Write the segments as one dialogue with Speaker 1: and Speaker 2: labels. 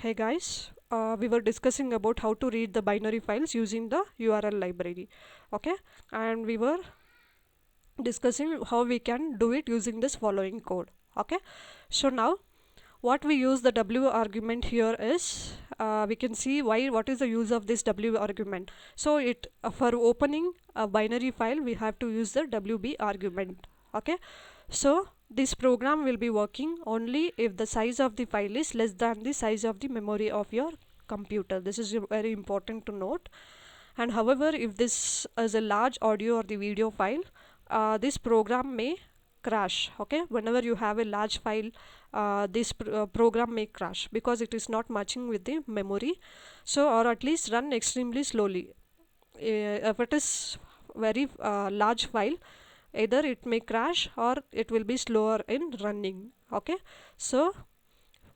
Speaker 1: Hey guys, we were discussing about how to read the binary files using the URL library. Okay, and we were discussing how we can do it using this following code. Okay, so now what we use the W argument here is we can see what is the use of this W argument. So it for opening a binary file we have to use the WB argument. Okay, so this program will be working only if the size of the file is less than the size of the memory of your computer. This is very important to note. And however, if this is a large audio or the video file, this program may crash. Okay, whenever you have a large file, this program may crash because it is not matching with the memory. So, or at least run extremely slowly. If it is very large file, either it may crash or it will be slower in running. Okay, so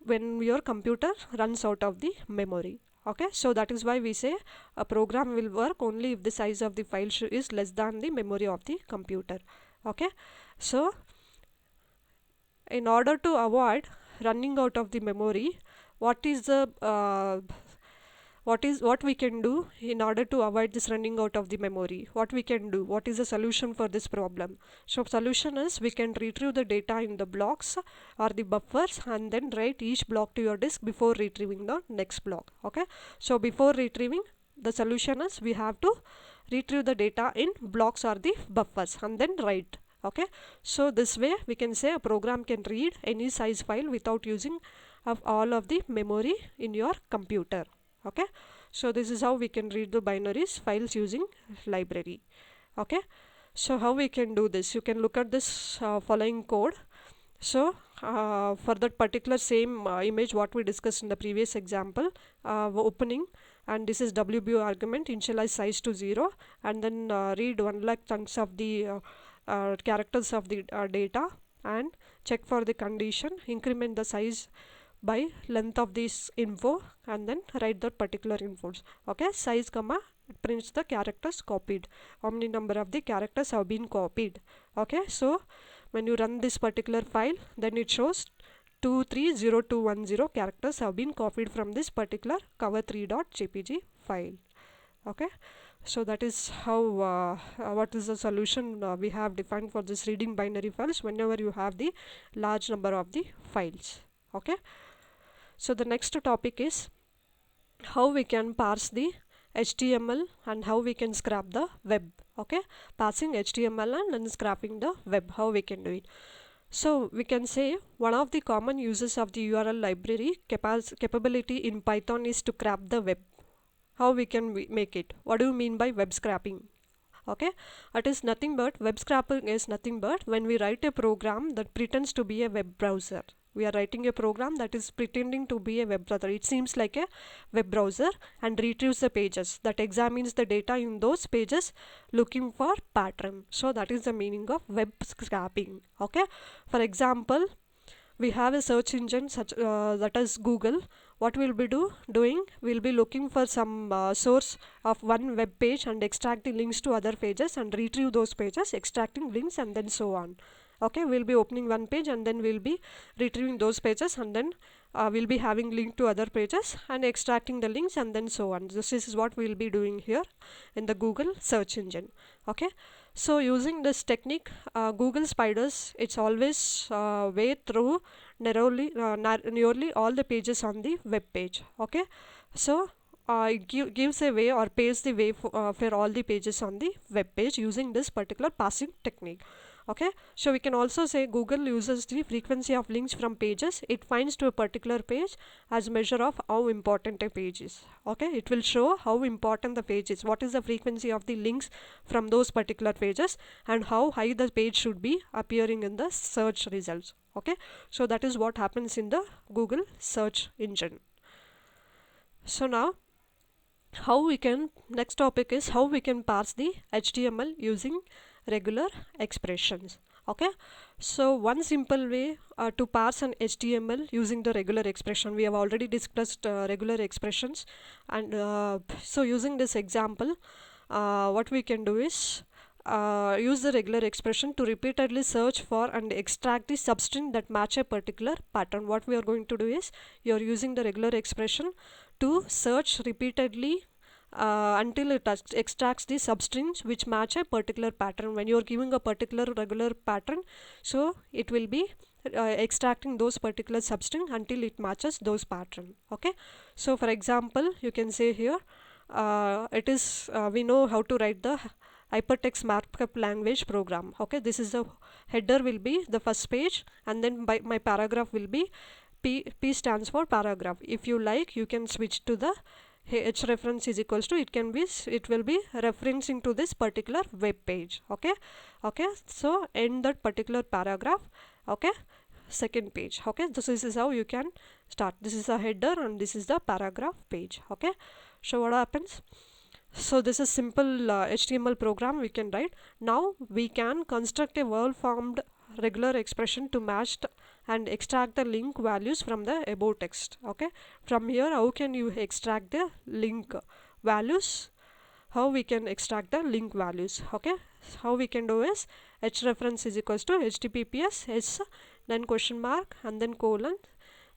Speaker 1: when your computer runs out of the memory. Okay, so that is why we say a program will work only if the size of the file is less than the memory of the computer. Okay, so in order to avoid running out of the memory, what is the what we can do in order to avoid this running out of the memory? What we can do? What is the solution for this problem? So solution is we can retrieve the data in the blocks or the buffers and then write each block to your disk before retrieving the next block. Okay, so before retrieving, the solution is we have to retrieve the data in blocks or the buffers and then write. Okay, so this way we can say a program can read any size file without using of all of the memory in your computer. Okay, so this is how we can read the binaries files using library. Okay, so how we can do this? You can look at this following code. So for that particular same image what we discussed in the previous example, opening, and this is WB argument, initialize size to 0 and then read 1 lakh chunks of the characters of the data and check for the condition, increment the size by length of this info and then write that particular infos. Okay, size comma, it prints the characters copied, how many number of the characters have been copied. Okay, so when you run this particular file, then it shows 230210 characters have been copied from this particular cover3.jpg file. Okay, so that is how what is the solution we have defined for this reading binary files whenever you have the large number of the files. Okay, so the next topic is how we can parse the HTML and how we can scrap the web. Okay, parsing HTML and then scrapping the web, how we can do it. So we can say one of the common uses of the URL library capability in Python is to scrap the web. How we can make it? What do you mean by web scraping? Okay, it is nothing but web scraping is nothing but when we write a program that pretends to be a web browser. We are writing a program that is pretending to be a web browser. It seems like a web browser and retrieves the pages that examines the data in those pages looking for pattern. So that is the meaning of web scraping. Okay, for example, we have a search engine such that is Google. What we'll be doing, we'll be looking for some source of one web page and extracting links to other pages and retrieve those pages, extracting links and then so on. Okay, we'll be opening one page and then we'll be retrieving those pages and then we'll be having link to other pages and extracting the links and then so on. This is what we'll be doing here in the Google search engine. Okay, so using this technique, Google spiders, it's always way through nearly all the pages on the web page. Okay, so it gives a way or paves the way for all the pages on the web page using this particular parsing technique. Okay, so we can also say Google uses the frequency of links from pages it finds to a particular page as measure of how important a page is. Okay, it will show how important the page is, what is the frequency of the links from those particular pages and how high the page should be appearing in the search results. Okay, so that is what happens in the Google search engine. So now how we can, next topic is how we can parse the HTML using regular expressions. Okay, so one simple way to parse an HTML using the regular expression, we have already discussed regular expressions, and so using this example what we can do is use the regular expression to repeatedly search for and extract the substring that match a particular pattern. What we are going to do is, you are using the regular expression to search repeatedly until it extracts the substrings which match a particular pattern. When you are giving a particular regular pattern, so it will be extracting those particular substring until it matches those pattern. Okay, so for example, you can say here, it is we know how to write the hypertext markup language program. Okay, this is the header will be the first page, and then my paragraph will be P stands for paragraph. If you like, you can switch to the h reference is equals to, it will be referencing to this particular web page. Okay, so end that particular paragraph. Okay, second page. Okay, this is how you can start. This is the header and this is the paragraph page. Okay, so what happens? So this is simple HTML program we can write. Now we can construct a well formed regular expression to match and extract the link values from the above text. Okay, from here, how can you extract the link values? How we can extract the link values? Okay, how we can do is, h reference is equals to https s, then question mark, and then colon,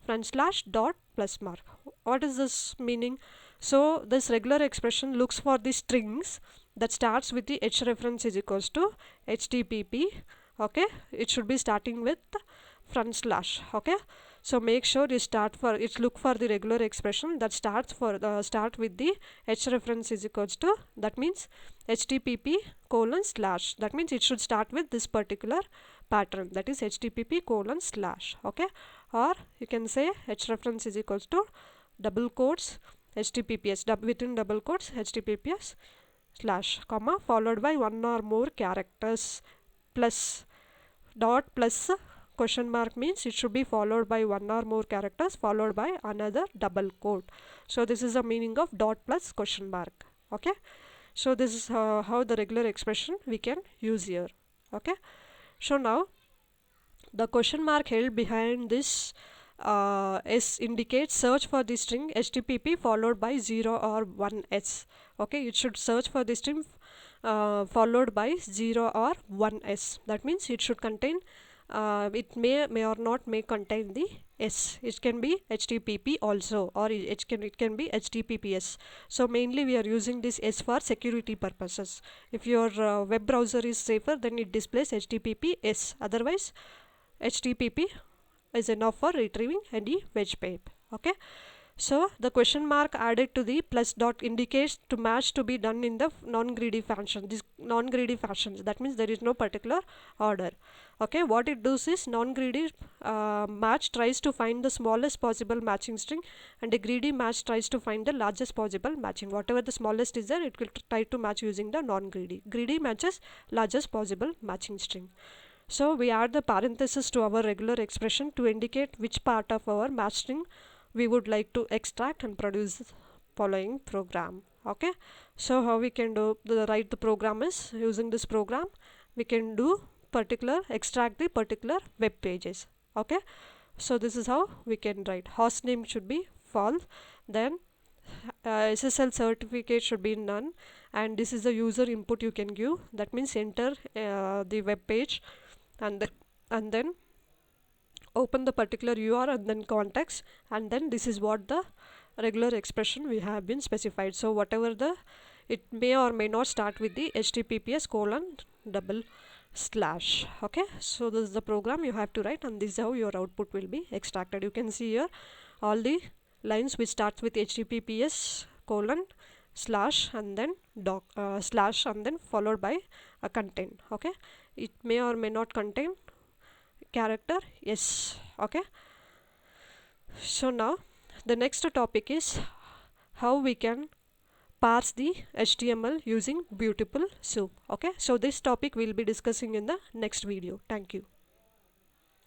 Speaker 1: front slash, dot, plus mark. What is this meaning? So this regular expression looks for the strings that starts with the h reference is equals to http. Okay, it should be starting with front slash. Okay, so make sure you look for the regular expression that start with the h reference is equals to, that means http colon slash. That means it should start with this particular pattern, that is http colon slash. Okay, or you can say h reference is equals to double quotes https within double quotes https slash comma followed by one or more characters plus dot plus question mark, means it should be followed by one or more characters followed by another double quote. So this is the meaning of dot plus question mark. Okay, so this is how the regular expression we can use here. Okay, so now the question mark held behind this s indicates search for the string http followed by 0 or 1s. Okay, it should search for the string followed by 0 or 1s. That means it should contain it may or not may contain the s. It can be http also, or it can be https. So mainly we are using this s for security purposes. If your web browser is safer, then it displays https. Otherwise, http is enough for retrieving any web page. Okay, so the question mark added to the plus dot indicates to match to be done in the non-greedy fashion. This non-greedy fashions, that means there is no particular order. Okay, what it does is, non-greedy match tries to find the smallest possible matching string, and a greedy match tries to find the largest possible matching. Whatever the smallest is there, it will try to match using the non-greedy. Greedy matches largest possible matching string. So we add the parenthesis to our regular expression to indicate which part of our match string we would like to extract and produce following program. Okay, so how we can write the program is, using this program we can do extract the particular web pages. Okay, so this is how we can write. Host name should be false, then SSL certificate should be none, and this is the user input you can give. That means enter the web page, and then open the particular URL and then context, and then this is what the regular expression we have been specified. So whatever it may or may not start with the https colon double slash. Okay, so this is the program you have to write, and this is how your output will be extracted. You can see here all the lines which starts with https colon slash and then slash and then followed by a content. Okay, it may or may not contain character yes. Okay, so now the next topic is how we can parse the HTML using Beautiful Soup. Okay, so this topic we'll be discussing in the next video. Thank you.